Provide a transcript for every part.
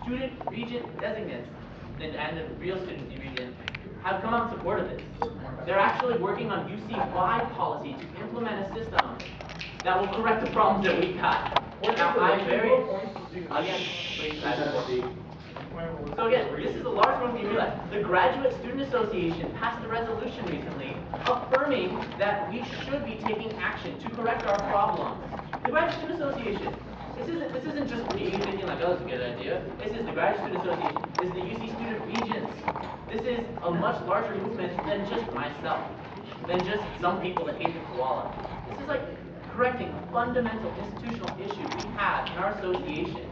student regent designates and the real student regent have come out in support of this. They're actually working on UC-wide policy to implement a system that will correct the problems that we've had. Now, I'm very, again, please, so again, this is a large one you realize. The Graduate Student Association passed a resolution recently affirming that we should be taking action to correct our problems. The Graduate Student Association. This isn't just me thinking like, oh, that's a good idea. This is the Graduate Student Association. This is the UC Student Regents. This is a much larger movement than just myself, than just some people that hate the koala. This is like correcting a fundamental institutional issue we have in our association.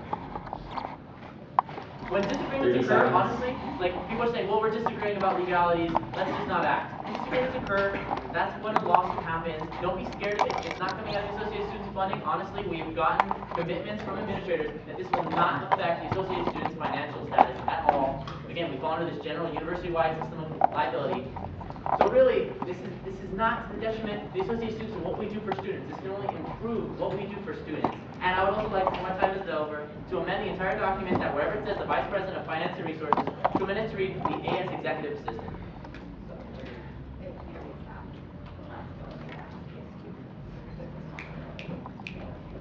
When disagreements occur, honestly, like people are saying, well, we're disagreeing about legalities, let's just not act. Disagreements occur, that's when a lawsuit happens. Don't be scared of it. It's not coming out of the Associated Students funding. Honestly, we've gotten commitments from administrators that this will not affect the Associated Students' financial status at all. Again, we fall under this general university-wide system of liability. So really, this is not to the detriment of the Associated Students and what we do for students. This can only improve what we do for students. And I would also like, before my time is over, to amend the entire document that wherever it says the Vice President of Finance and Resources, to amend it to read the AS Executive Assistant.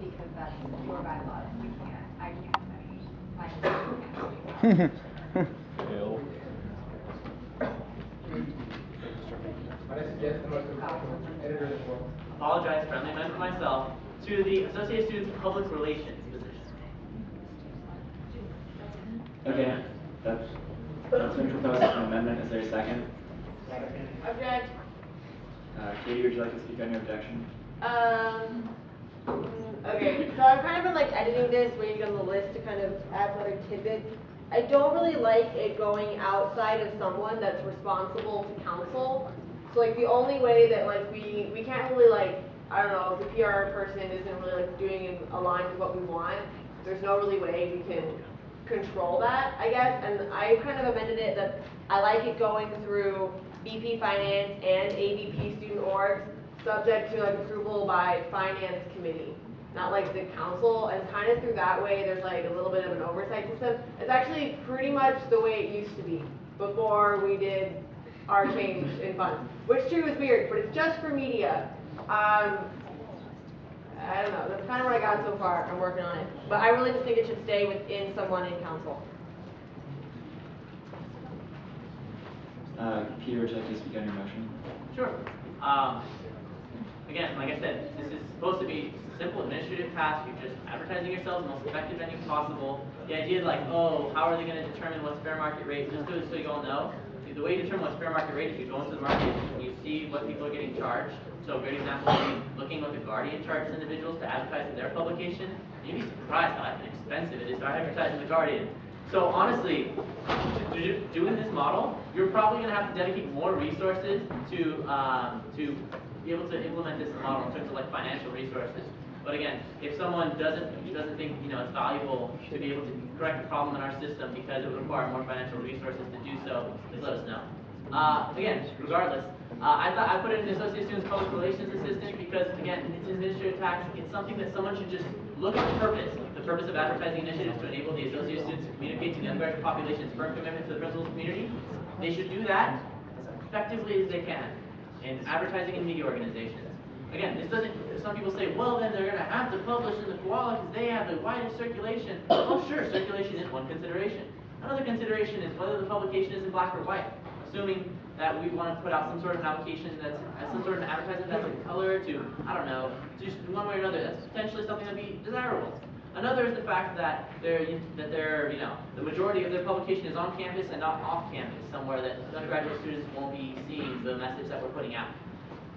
Because that's your bylaws. I can't. I suggest the most important editor in the world. Apologize, friendly amendment myself, to the Associated Students Public Relations position. Okay, that's been proposed as an amendment. Is there a second? Object. Katie, would you like to speak on your objection? Okay, so I've kind of been like editing this, waiting on the list to kind of add other tidbits. I don't really like it going outside of someone that's responsible to council. So like the only way that like we can't really like, I don't know, if the PR person isn't really like doing in aligned with what we want, there's no really way we can control that, I guess. And I kind of amended it that I like it going through BP Finance and AVP student orgs, subject to like approval by finance committee, not like the council. And kind of through that way, there's like a little bit of an oversight system. It's actually pretty much the way it used to be before we did our change in funds, which too is weird, but it's just for media. I don't know, that's kind of what I got so far. I'm working on it. But I really just think it should stay within someone in council. Peter, would you like to speak on your motion? Sure. Again, like I said, this is supposed to be a simple administrative task. You're just advertising yourselves in the most effective venue possible. The idea like, oh, how are they going to determine what's fair market rate? Just so you all know, the way you determine what's fair market rate is you go into the market and you see what people are getting charged. So a great example would be looking what the Guardian charges individuals to advertise in their publication. You'd be surprised how expensive it is to advertise in the Guardian. So honestly, doing this model, you're probably going to have to dedicate more resources to be able to implement this model in terms of like financial resources. But again, if someone doesn't think it's valuable to be able to correct the problem in our system because it would require more financial resources to do so, please let us know. Again, regardless, I put it in the Associated Students Public Relations Assistant because again, it's administrative tax. It's something that someone should just look at the purpose. The purpose of advertising initiatives to enable the Associated Students to communicate to the undergraduate population's firm commitment to the principal community. They should do that as effectively as they can in advertising and media organizations. Again, this doesn't, some people say, well, then they're going to have to publish in the koala because they have the widest circulation. Oh, sure, circulation is one consideration. Another consideration is whether the publication is in black or white. Assuming that we want to put out some sort of an application that's some sort of an advertisement that's in color to, I don't know, just one way or another. That's potentially something that'd be desirable. Another is the fact that the majority of their publication is on campus and not off campus, somewhere that undergraduate students won't be seeing the message that we're putting out.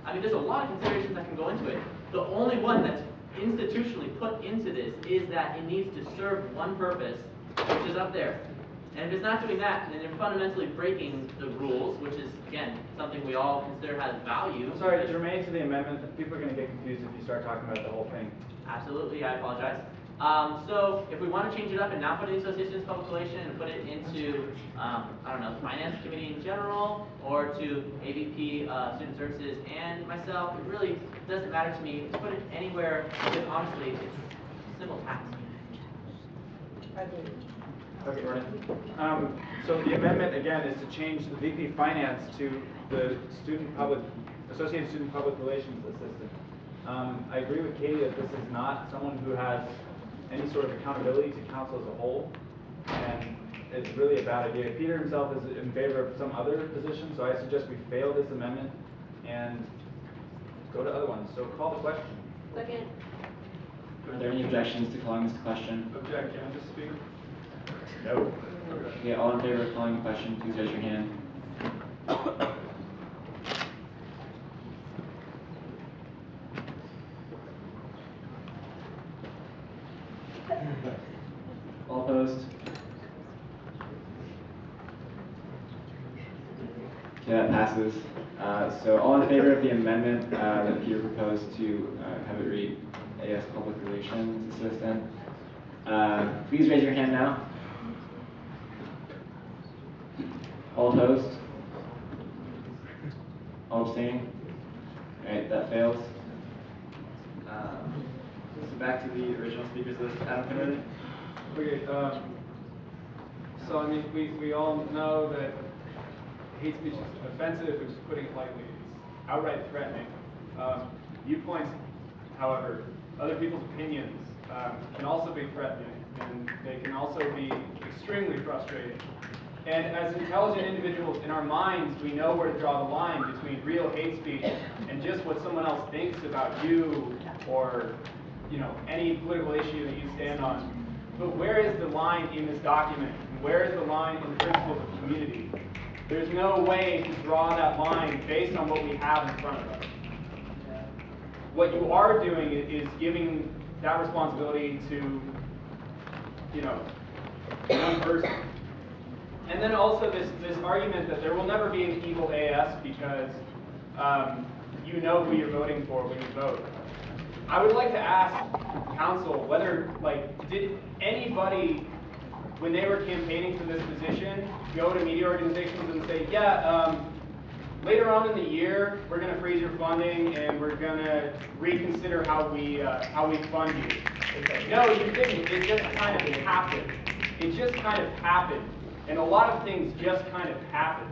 I mean, there's a lot of considerations that can go into it. The only one that's institutionally put into this is that it needs to serve one purpose, which is up there. And if it's not doing that, then you're fundamentally breaking the rules, which is, again, something we all consider has value. I'm sorry, germane to the amendment, people are going to get confused if you start talking about the whole thing. Absolutely, I apologize. So if we want to change it up and not put it in the Associated Students Public Relations and put it into, I don't know, the Finance Committee in general, or to AVP Student Services and myself, it really doesn't matter to me to put it anywhere because honestly, it's a simple task. Okay, so the amendment, again, is to change the VP Finance to the Associated Student Public Relations Assistant. I agree with Katie that this is not someone who has any sort of accountability to council as a whole, and it's really a bad idea. Peter himself is in favor of some other position, so I suggest we fail this amendment and go to other ones. So call the question. Second. Are there any objections to calling this to question? Object, can I just speak? No. Okay, all in favor of calling the question, please raise your hand. All opposed? Okay, that passes. So all in favor of the amendment that Peter proposed to have it read AS Public Relations Assistant, please raise your hand now. All opposed? All abstaining? Alright, that fails. So back to the original speakers list. Adam Kimberly? Okay, so I mean, we all know that hate speech is offensive, which is putting it lightly. It's outright threatening. Viewpoints, however, other people's opinions can also be threatening, and they can also be extremely frustrating. And as intelligent individuals in our minds, we know where to draw the line between real hate speech and just what someone else thinks about you or, you know, any political issue that you stand on. But where is the line in this document? Where is the line in the principles of community? There's no way to draw that line based on what we have in front of us. What you are doing is giving that responsibility to, you know, one person. And then also this argument that there will never be an evil AS because you know who you're voting for when you vote. I would like to ask council whether, like, did anybody, when they were campaigning for this position, go to media organizations and say, yeah, later on in the year, we're going to freeze your funding and we're going to reconsider how we fund you. No, you didn't. It just kind of happened. It just kind of happened. And a lot of things just kind of happen.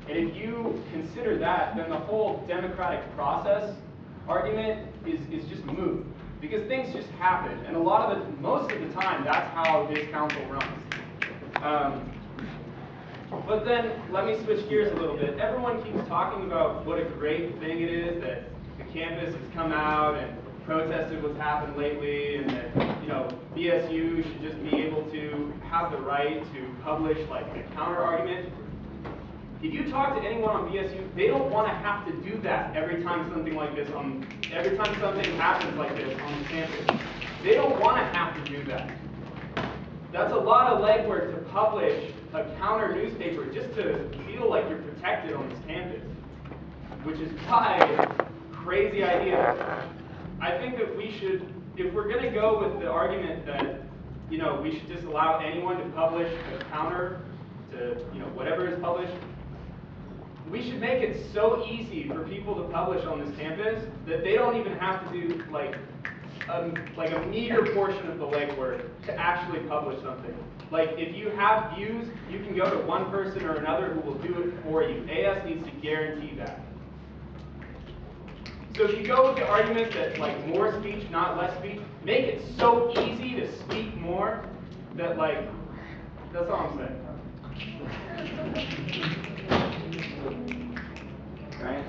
And if you consider that, then the whole democratic process argument is just moot. Because things just happen. And most of the time, that's how this council runs. But then, let me switch gears a little bit. Everyone keeps talking about what a great thing it is that the campus has come out and protested what's happened lately, and that, you know, BSU should just be able to have the right to publish like a counter argument. If you talk to anyone on BSU, they don't want to have to do that every time something happens like this on the campus. They don't want to have to do that. That's a lot of legwork to publish a counter newspaper just to feel like you're protected on this campus, which is why it's a crazy idea. I think that we should, if we're going to go with the argument that, you know, we should just allow anyone to publish a counter to, you know, whatever is published, we should make it so easy for people to publish on this campus that they don't even have to do like a meager portion of the legwork to actually publish something. Like, if you have views, you can go to one person or another who will do it for you. AS needs to guarantee that. So if you go with the argument that, like, more speech, not less speech, make it so easy to speak more that, like, that's all I'm saying. Right?